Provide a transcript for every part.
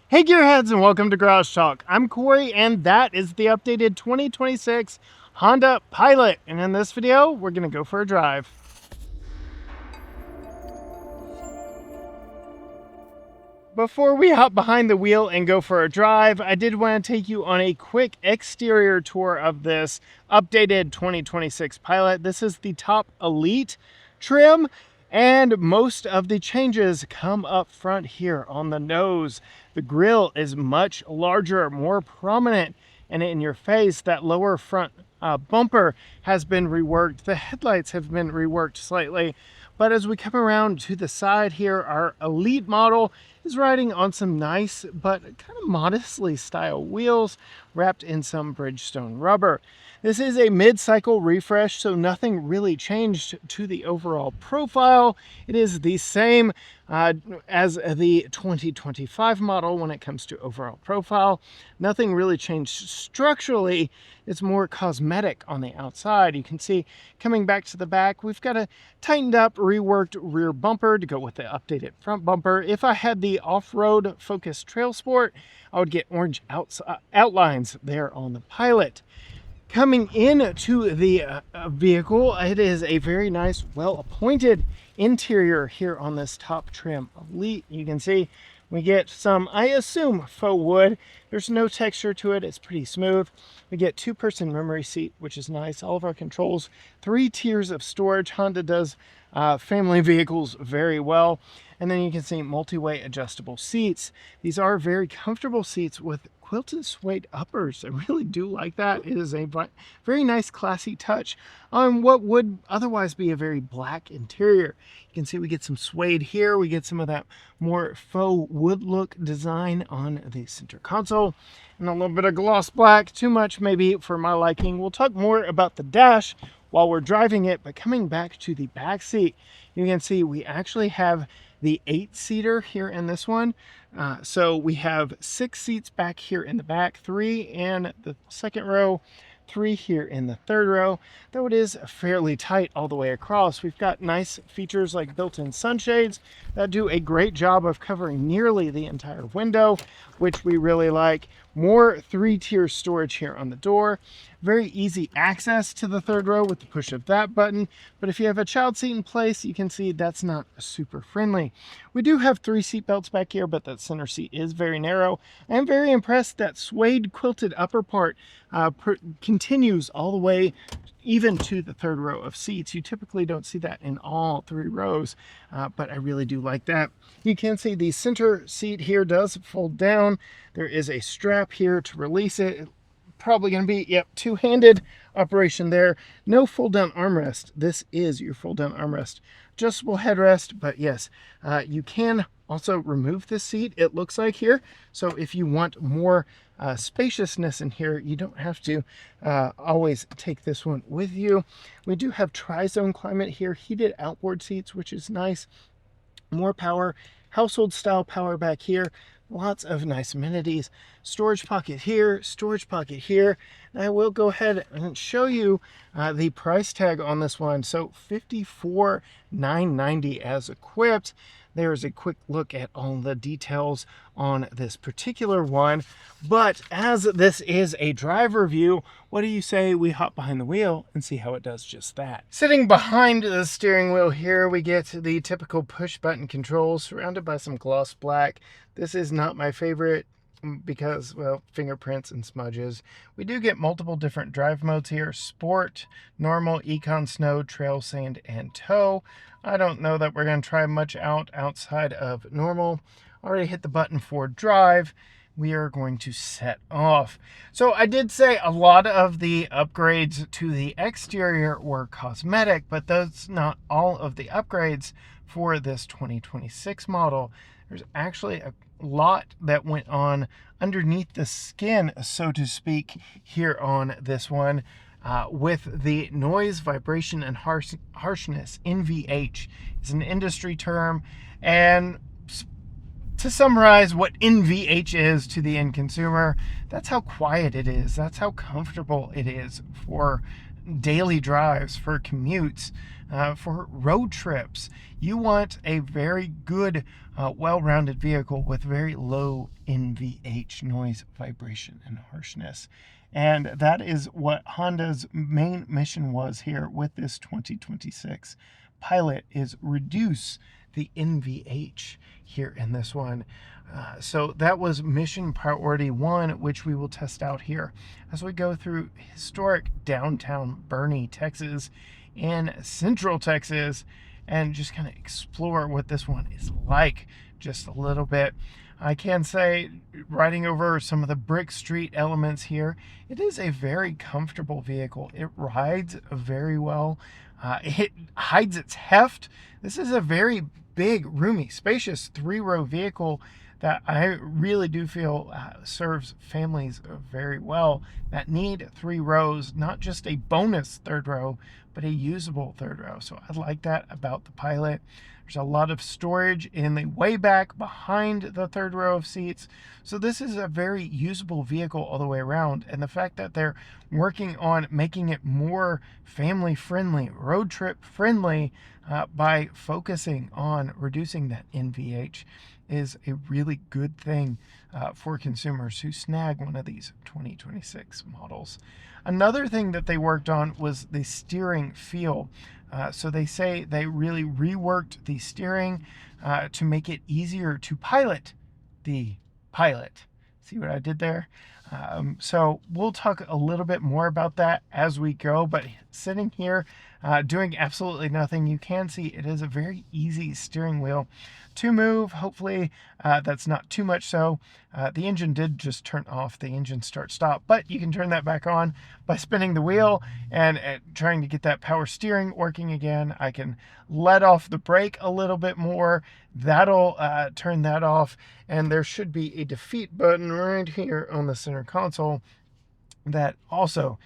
Hey Gearheads, and welcome to Garage Talk. I'm Corey and that is the updated 2026 Honda Pilot. And in this video, we're gonna go for a drive. Before we hop behind the wheel and go for a drive, I did want to take you on a quick exterior tour of this updated 2026 Pilot. This is the top Elite trim, and most of the changes come up front here on the nose. The grille is much larger, more prominent, and in your face. That lower front bumper has been reworked. The headlights have been reworked slightly. But as we come around to the side here, our Elite model is riding on some nice but kind of modestly styled wheels wrapped in some Bridgestone rubber. This is a mid-cycle refresh, so nothing really changed to the overall profile. It is the same as the 2025 model when it comes to overall profile. Nothing really changed structurally. It's more cosmetic on the outside. You can see coming back to the back, we've got a tightened up, reworked rear bumper to go with the updated front bumper. If I had the off-road Focus Trail Sport, I would get orange outlines there on the Pilot. Coming into the vehicle, it is a very nice, well-appointed interior here on this top trim Elite. You can see we get some, I assume, faux wood. There's no texture to it. It's pretty smooth. We get two-person memory seat, which is nice. All of our controls, 3 tiers of storage. Honda does family vehicles very well. And then you can see multi-way adjustable seats. These are very comfortable seats with quilted suede uppers. I really do like that. It is a very nice, classy touch on what would otherwise be a very black interior. You can see we get some suede here. We get some of that more faux wood look design on the center console. And a little bit of gloss black. Too much maybe for my liking. We'll talk more about the dash while we're driving it, but coming back to the back seat, you can see we actually have the 8-seater here in this one. So we have 6 seats back here in the back, 3 in the second row, 3 here in the third row, though it is fairly tight all the way across. We've got nice features like built-in sunshades that do a great job of covering nearly the entire window, which we really like. More 3-tier storage here on the door. Very easy access to the third row with the push of that button, but if you have a child seat in place, you can see that's not super friendly. We do have 3 seat belts back here, but that center seat is very narrow. I am very impressed that suede quilted upper part continues all the way even to the third row of seats. You typically don't see that in all 3 rows, but I really do like that. You can see the center seat here does fold down. There is a strap here to release it. Probably going to be, yep, 2-handed operation there. No fold down armrest. This is your fold down armrest. Adjustable headrest, but yes, you can also remove this seat, it looks like here. So if you want more spaciousness in here, you don't have to always take this one with you. We do have tri-zone climate here, heated outboard seats, which is nice. More power, household style power back here. Lots of nice amenities. Storage pocket here, storage pocket here. And I will go ahead and show you the price tag on this one. So $54,990 as equipped. There's a quick look at all the details on this particular one. But as this is a drive review, what do you say we hop behind the wheel and see how it does just that? Sitting behind the steering wheel here, we get the typical push button controls surrounded by some gloss black. This is not my favorite because, well, fingerprints and smudges. We do get multiple different drive modes here: sport, normal, econ, snow, trail, sand, and tow. I don't know that we're going to try much outside of normal. Already hit the button for drive. We are going to set off. So I did say a lot of the upgrades to the exterior were cosmetic, but that's not all of the upgrades for this 2026 model. There's actually a lot that went on underneath the skin, so to speak, here on this one. With the noise, vibration, and harshness. NVH is an industry term, and to summarize what NVH is to the end consumer, that's how quiet it is. That's how comfortable it is for daily drives, for commutes. for road trips. You want a very good, well-rounded vehicle with very low NVH, noise, vibration, and harshness. And that is what Honda's main mission was here with this 2026 Pilot, is reduce the NVH here in this one. So that was mission priority 1, which we will test out here as we go through historic downtown Boerne, Texas, and Central Texas, and just kind of explore what this one is like just a little bit. I can say, riding over some of the brick street elements here, it is a very comfortable vehicle. It rides very well. It hides its heft. This is a very big, roomy, spacious 3-row vehicle that I really do feel serves families very well that need 3 rows, not just a bonus 3rd row, but a usable 3rd row. So I like that about the Pilot. There's a lot of storage in the way back behind the 3rd row of seats. So this is a very usable vehicle all the way around. And the fact that they're working on making it more family friendly, road trip friendly, by focusing on reducing that NVH is a really good thing for consumers who snag one of these 2026 models. Another thing that they worked on was the steering feel. So they say they really reworked the steering to make it easier to pilot the Pilot. See what I did there? So we'll talk a little bit more about that as we go, but sitting here doing absolutely nothing, you can see it is a very easy steering wheel to move. Hopefully that's not too much so. The engine did just turn off, the engine start stop, but you can turn that back on by spinning the wheel and trying to get that power steering working again. I can let off the brake a little bit more. That'll turn that off, and there should be a defeat button right here on the center console that also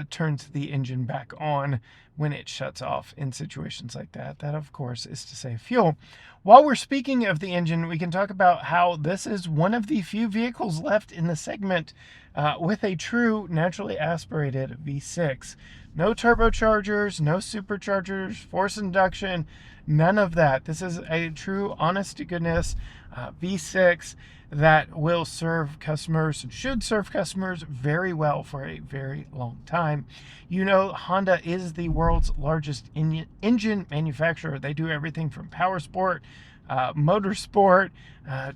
turns the engine back on when it shuts off in situations like that. That, of course, is to save fuel. While we're speaking of the engine, we can talk about how this is one of the few vehicles left in the segment with a true naturally aspirated V6. No turbochargers, no superchargers, forced induction, none of that. This is a true, honest to goodness V6 that will serve customers, should serve customers very well for a very long time. You know, Honda is the world's largest engine manufacturer. They do everything from power sport, motorsport,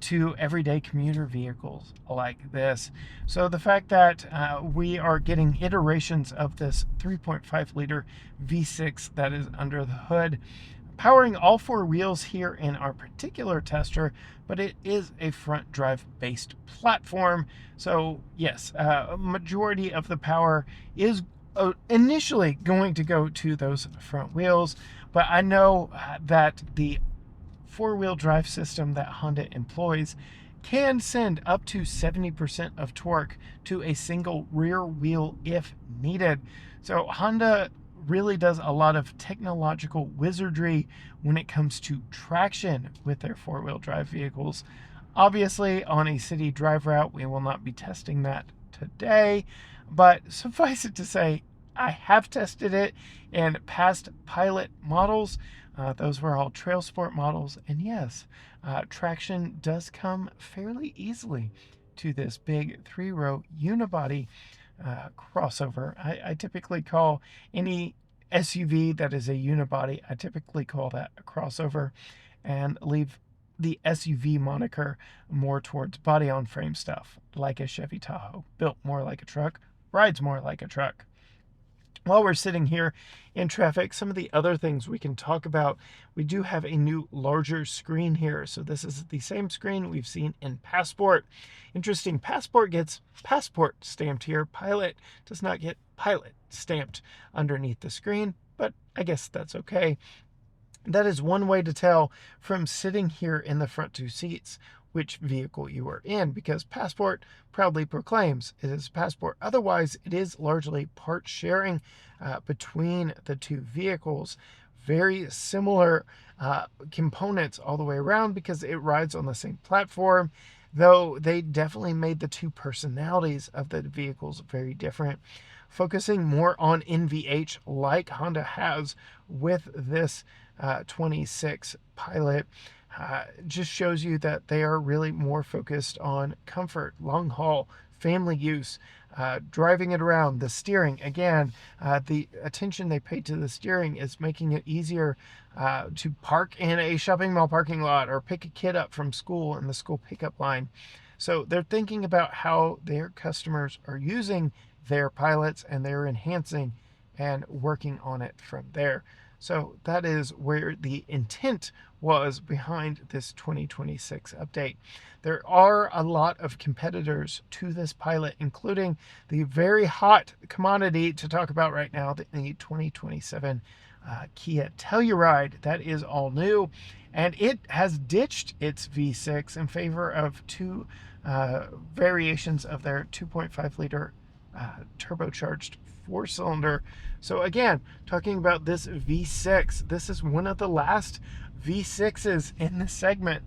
to everyday commuter vehicles like this. So the fact that we are getting iterations of this 3.5 liter V6 that is under the hood, powering all 4 wheels here in our particular tester, but it is a front drive based platform. So yes, a majority of the power is initially going to go to those front wheels, but I know that the 4-wheel drive system that Honda employs can send up to 70% of torque to a single rear wheel if needed. So Honda really does a lot of technological wizardry when it comes to traction with their 4-wheel drive vehicles. Obviously, on a city drive route, we will not be testing that today, but suffice it to say, I have tested it in past Pilot models. Those were all Trail Sport models, and yes, traction does come fairly easily to this big 3-row unibody crossover. I typically call any SUV that is a unibody, I typically call that a crossover, and leave the SUV moniker more towards body on frame stuff, like a Chevy Tahoe, built more like a truck, rides more like a truck. While we're sitting here in traffic, some of the other things we can talk about, we do have a new larger screen here. So this is the same screen we've seen in Passport. Interesting, Passport gets Passport stamped here. Pilot does not get Pilot stamped underneath the screen, but I guess that's okay. That is one way to tell from sitting here in the front 2 seats which vehicle you are in, because Passport proudly proclaims it is Passport. Otherwise, it is largely part sharing between the 2 vehicles. Very similar components all the way around because it rides on the same platform, though they definitely made the 2 personalities of the vehicles very different. focusing more on NVH like Honda has with this 26 Pilot. Just shows you that they are really more focused on comfort, long haul, family use, driving it around. The steering, again, the attention they pay to the steering is making it easier to park in a shopping mall parking lot or pick a kid up from school in the school pickup line. So they're thinking about how their customers are using their pilots, and they're enhancing and working on it from there. So that is where the intent was behind this 2026 update. There are a lot of competitors to this Pilot, including the very hot commodity to talk about right now, the 2027 Kia Telluride. That is all new, and it has ditched its V6 in favor of two variations of their 2.5 liter turbocharged 4-cylinder. So again, talking about this V6, this is one of the last V6s in this segment,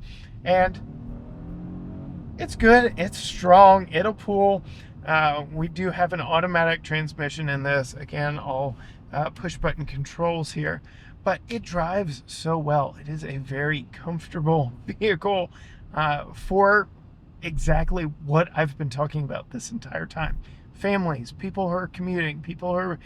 and it's good, it's strong, it'll pull. We do have an automatic transmission in this, again, all push button controls here, but it drives so well. It is a very comfortable vehicle for exactly what I've been talking about this entire time. Families, people who are commuting, people who are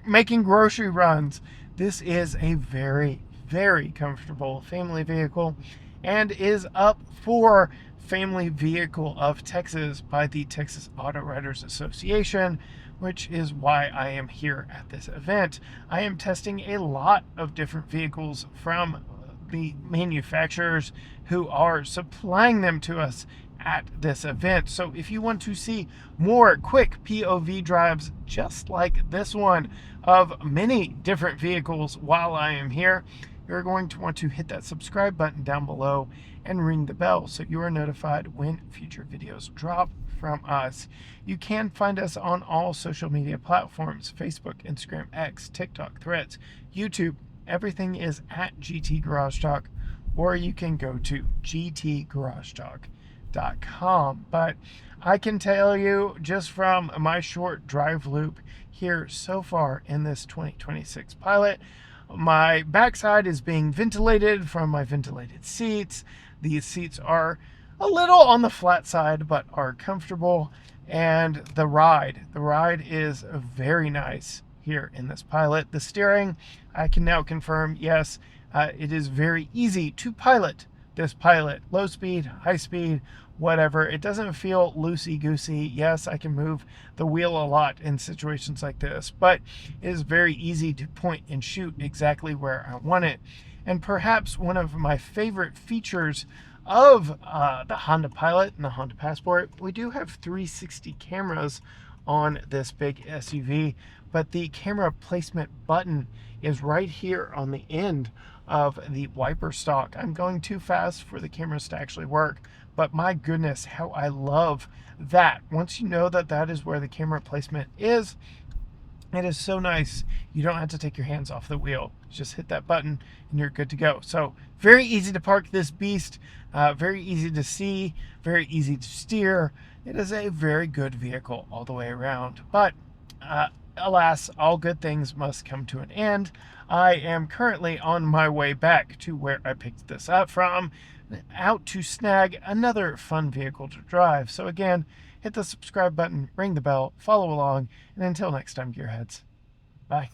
making grocery runs. This is a very, very comfortable family vehicle, and is up for Family Vehicle of Texas by the Texas Auto Writers Association, which is why I am here at this event. I am testing a lot of different vehicles from the manufacturers who are supplying them to us at this event. So if you want to see more quick POV drives just like this one of many different vehicles while I am here, you're going to want to hit that subscribe button down below and ring the bell so you are notified when future videos drop from us. You can find us on all social media platforms: Facebook, Instagram, X, TikTok, Threads, YouTube. Everything is at GT Garage Talk, or you can go to gtgaragetalk.com. But I can tell you, just from my short drive loop here so far in this 2026 Pilot, my backside is being ventilated from my ventilated seats. These seats are a little on the flat side, but are comfortable. And the ride is very nice here in this Pilot. The steering, I can now confirm, yes, it is very easy to pilot this Pilot. Low speed, high speed, whatever. It doesn't feel loosey-goosey. Yes, I can move the wheel a lot in situations like this, but it is very easy to point and shoot exactly where I want it. And perhaps one of my favorite features of the Honda Pilot and the Honda Passport, we do have 360 cameras on this big SUV, but the camera placement button is right here on the end of the wiper stalk. I'm going too fast for the cameras to actually work, but my goodness, how I love that. Once you know that that is where the camera placement is, it is so nice. You don't have to take your hands off the wheel. Just hit that button and you're good to go. So very easy to park this beast, very easy to see, very easy to steer. It is a very good vehicle all the way around. But alas, all good things must come to an end. I am currently on my way back to where I picked this up from, out to snag another fun vehicle to drive. So again, hit the subscribe button, ring the bell, follow along, and until next time, gearheads, bye.